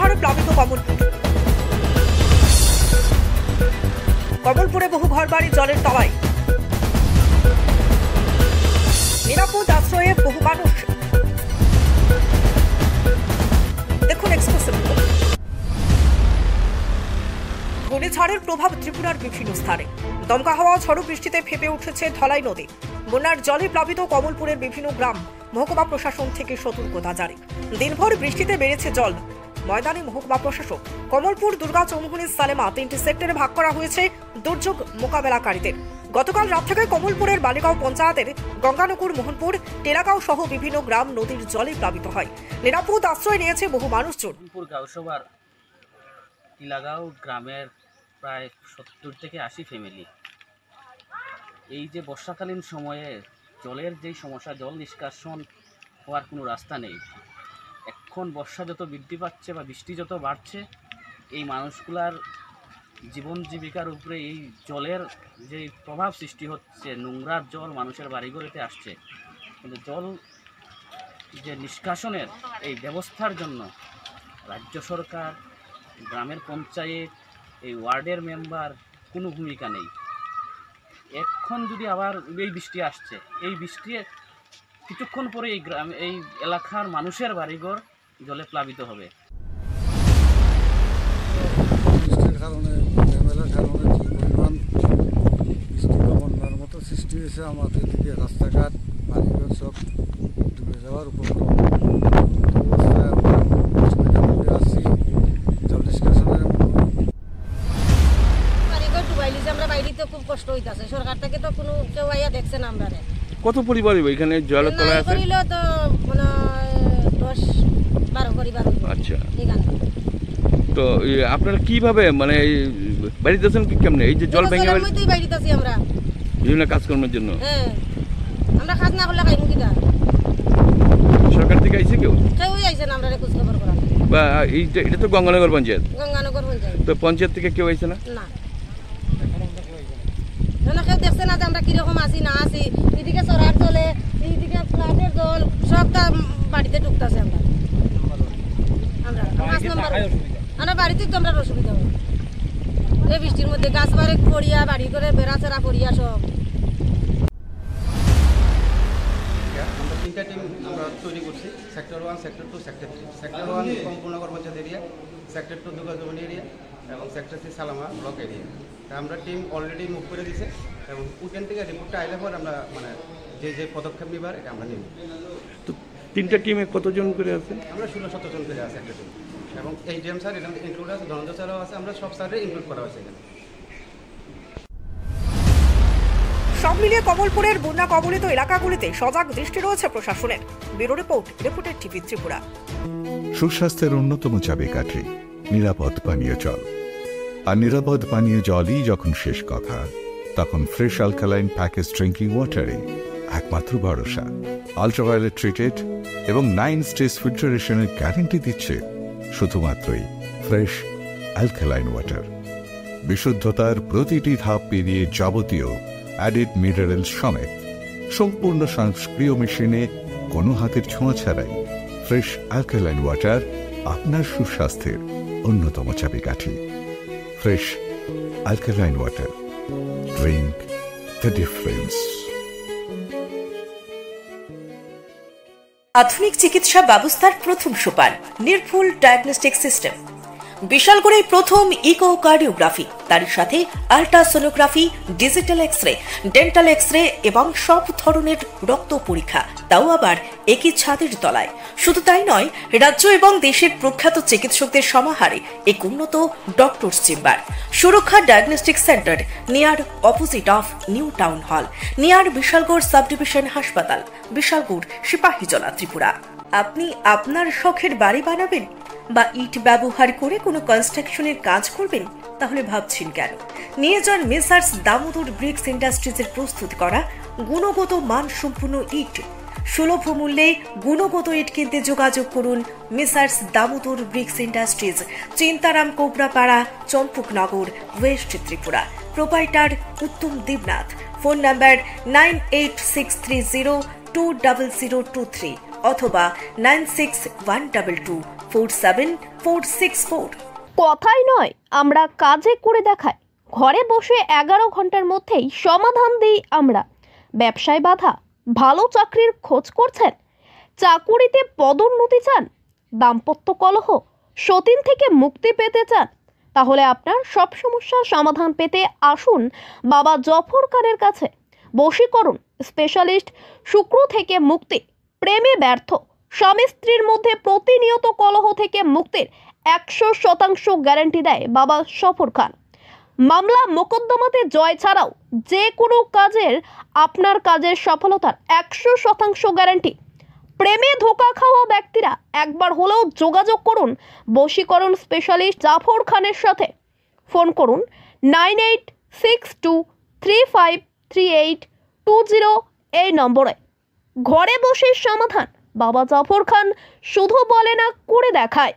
ঘূর্ণিঝড়ে প্লাবিত কমলপুরে বহু ঘরবাড়ি জলের তলায়। নিরাপদ আশ্রয়ে বহু মানুষ। দেখুন এক্সক্লুসিভ রিপোর্ট। ঘূর্ণিঝড়ের প্রভাব ত্রিপুরার বিভিন্ন স্থানে। দমকা হাওয়া ঝড়ো বৃষ্টিতে ফেঁপে উঠেছে ধলাই নদী। বন্যার জলে প্লাবিত কমলপুরের বিভিন্ন গ্রাম। মহকুমা প্রশাসন থেকে সতর্কতা জারি। দিনভর বৃষ্টিতে বেড়েছে জল। ময়দানে মহকুমা প্রশাসক। কমলপুর, দুর্গা, চৌমুহনী, সালেমা 3টি সেক্টরে ভাগ করা হয়েছে দুর্যোগ মোকাবেলাকারীদের। গতকাল রাত থেকে কমলপুরের বালিগাঁও পঞ্চায়েতের গঙ্গানগর, মোহনপুর, টেলাগাঁও সহ বিভিন্ন গ্রাম নদীর জলে প্লাবিত হয়। নিরাপদ আশ্রয় নিয়েছে বহু মানুষজন। গাঁওসভার টিলাগাঁও গ্রামের প্রায় 70 থেকে 80 ফ্যামিলি। এই যে বর্ষাকালীন সময়ে জলের যেই সমস্যা, জল নিষ্কাশন হওয়ার কোনো রাস্তা নেই। এখন বর্ষা যত বৃদ্ধি পাচ্ছে বা বৃষ্টি যত বাড়ছে, এই মানুষগুলার জীবন জীবিকার উপরে এই জলের যে প্রভাব সৃষ্টি হচ্ছে, নোংরার জল মানুষের বাড়িঘরেতে আসছে। কিন্তু জল যে নিষ্কাশনের এই ব্যবস্থার জন্য রাজ্য সরকার, গ্রামের পঞ্চায়েত, এই ওয়ার্ডের মেম্বার কোনো ভূমিকা নেই। এখন যদি আবার এই বৃষ্টি আসছে, এই বৃষ্টি কিছুক্ষণ পরে এই গ্রামে, এই এলাকার মানুষের বাড়িঘর জলে প্লাবিত হবে। বৃষ্টির কারণে, ঝামেলার কারণে যে পরিমাণ বৃষ্টি বন্যার মতো সৃষ্টি হয়েছে, আমাদের দিকে রাস্তাঘাট, বাড়িঘর সব ডুবে যাওয়ার উপক্রম অবস্থায় আমরা অসুবিধার মধ্যে আছি। জল নিষ্কাশনের বাড়িঘর ডুবাইলি যে আমরা বাইরেতে খুব কষ্ট হইতাছে। সরকার থেকে তো কোনো কেউ আইয়া দেখছে না। আমরা কত পরিবার এখানে জলের তলায় আছে? করিল তো মানে 10-12 পরিবার। আচ্ছা, তো আপনারা কিভাবে মানে বাড়িতে আছেন কি কেমনে? এই যে জল ভেঙে বাড়িতে আছি আমরা বিভিন্ন কাজকর্মের জন্য। হ্যাঁ, আমরা কাজ না করলে খাইমু কিটা? সরকার থেকে আইছে কেউ? কেউই আইছে না আমরা খোঁজ খবর করা। বা এটা তো গঙ্গানগর পঞ্চায়েত। গঙ্গানগর পঞ্চায়েত। তো পঞ্চায়েত থেকে কেউ আইছে না? না, কেউ দেখছে না যে আমরা কিরকম আছি না আছি। এদিকে চড়ার জলে, এইদিকে ফ্লাডের জল, সবটা বাড়িতে ঢুকতেছে। আমরা 5 নম্বর আমরা বাড়িতে তো আমরা অসুবিধা হয় এই বৃষ্টির মধ্যে। গাছ বাড়ি পড়িয়া, বাড়ি করে বেড়া চেরা পড়িয়া সব। আমরা 3টা টিম আমরা তৈরি করছি। Sector 1, sector 2, sector 3। সেক্টর 1 সম্পূর্ণগর panchayat area, sector 2 Durga Chowmuhani area এবং সেক্টর 3 সালামা ব্লক এরিয়া। আমরা টিম অলরেডি মুভ করে দিছে এবং উইকেন্ড থেকে রিপোর্টটা আইলে পর আমরা মানে যে পদক্ষেপ নিবার এটা আমরা নিব। তো 3টা টিমে কতজন করে আছে? আমরা 16-17 জন করে আছে একটা টিম, এবং এই ডিএম স্যার এখানে ইনক্লুড আছে, ধনঞ্জয় স্যারও আছে। আমরা সব স্যারে ইনক্লুড করা হয়েছে এখানে। সব মিলিয়ে কমলপুরের বন্যা কবলিত এলাকাগুলিতে সজাগ দৃষ্টি রয়েছে প্রশাসনের। Bureau report, reporter TV Tripura. সুস্বাস্থ্যের অন্যতম চাবিকাঠি নিরাপদ পানীয় জল। আর নিরাপদ পানীয় জলই যখন শেষ কথা, তখন ফ্রেশ অ্যালকালাইন প্যাকেজ ড্রিঙ্কিং ওয়াটারে একমাত্র ভরসা। আল্ট্রাভায়োলেট ট্রিটেড এবং 9 স্টেজ ফিল্টারেশনের গ্যারান্টি দিচ্ছে শুধুমাত্রই ফ্রেশ অ্যালকালাইন ওয়াটার। বিশুদ্ধতার প্রতিটি ধাপ পেরিয়ে যাবতীয় অ্যাডিড মিনারেল সমেত সম্পূর্ণ স্বয়ংক্রিয় মেশিনে কোনো হাতের ছোঁয়া ছাড়াই ফ্রেশ অ্যালকালাইন ওয়াটার আপনার সুস্বাস্থ্যের অন্যতম চাবিকাঠি। Fresh alkaline water, drink the difference. আধুনিক চিকিৎসা ব্যবস্থার প্রথম সোপান নির্ভুল ডায়াগনস্টিক সিস্টেম। বিশালগড়ে প্রথম ইকোকার্ডিওগ্রাফি, তার সাথে ultrasonography, digital x-ray, dental x-ray এবং সব ধরনের রক্ত পরীক্ষা, তাও আবার একই ছাদের তলায়। শুধু তাই নয়, রাজ্য এবং দেশের প্রখ্যাত চিকিৎসকদের সমাহারে এক উন্নত ডক্টরস চেম্বার। সুরক্ষা diagnostic centre, near opposite of new town hall, near Bishalgarh sub division হাসপাতাল, বিশালগড়, সিপাহীজলা, ত্রিপুরা। আপনি আপনার শখের বাড়ি বানাবেন বা ইট ব্যবহার করে কোনো কনস্ট্রাকশনের কাজ করবেন? তাহলে ভাবছেন কেন? নিয়ে যান মেসার্স দামোদর ব্রিক্স ইন্ডাস্ট্রিজের প্রস্তুত করা গুণগত মানসম্পন্ন ইট। সুলভ মূল্যে গুণগত ইট কিনতে যোগাযোগ করুন messrs Damodar bricks industries, Chintaram, Kobrapara, Champaknagar, west Tripura. Proprietor Uttam Debnath. Phone number 9863020023। অথবা 9612247464। কথাই নয়, আমরা কাজে করে দেখাই। ঘরে বসে 11 ঘন্টার মধ্যেই সমাধান দিই আমরা। ব্যবসায় বাধা, ভালো চাকরির খোঁজ করছেন, চাকুরিতে পদোন্নতি চান, দাম্পত্য কলহ, সতীন থেকে মুক্তি পেতে চান, তাহলে আপনার সব সমস্যার সমাধান পেতে আসুন বাবা জফর খানের কাছে। বশীকরণ স্পেশালিস্ট, শুক্র থেকে মুক্তি, প্রেমে ব্যর্থ, স্বামী স্ত্রীর মধ্যে প্রতিনিয়ত কলহ থেকে মুক্তির 100% গ্যারান্টি দেয় বাবা জফর খান। মামলা মোকদ্দমাতে জয় ছাড়াও যে কোনো কাজের আপনার কাজের সফলতার 100% গ্যারান্টি। প্রেমে ধোঁকা খাওয়া ব্যক্তিরা একবার হলেও যোগাযোগ করুন বশীকরণ স্পেশালিস্ট জফর খানের সাথে। ফোন করুন 9862353820 এই নম্বরে। ঘরে বসে সমাধান বাবা জফর খান শুধু বলে না, করে দেখায়।